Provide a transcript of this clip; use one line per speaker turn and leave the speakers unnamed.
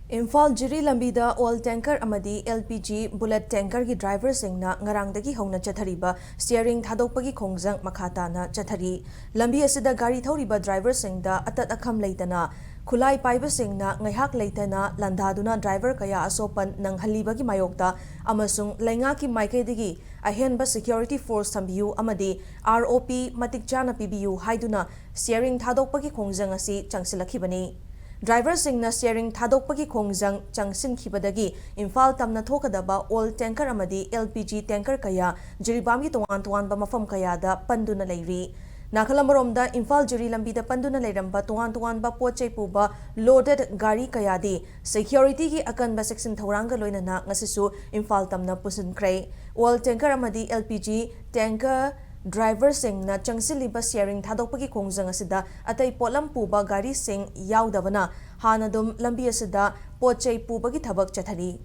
Imphal Jiri Lambida oil tanker amadi LPG bullet tanker ki driver singna ngarangdagi hongna chathariba steering thadokpagi khongjang makhatana chathari lambi asida gari thoriba driver singda atat akham leitana khulai paiba singna ngaihak leitana landaduna driver kaya asopan nang halibagi mayokta amasung lenga ki maikaidagi ahenba security force thambiu amadi ROP matik chana pibiu haiduna steering thadokpagi khongjang asi changsilakhibani Driver singna steering thadokpagi khongjang changsinkhibadagi Imphal tamna thokadaba oil tanker amadi LPG tanker kaya jiribamgi tongan-tonganba mafam kayada panduna leiri Nakalamaromda Imphal Jiri lambida panduna leiramba tongan-tonganba pochai puba loaded gari kayadi security gi akanba section thoranga loinana ngasisu Imphal tamna pusinkhre oil tanker amadi LPG tanker Driver sing na changsiliba sharing thadokpagi khongjang asida atai polam puba gari sing yaudabana hanadum lambi asida pochai pubagi thabak chathari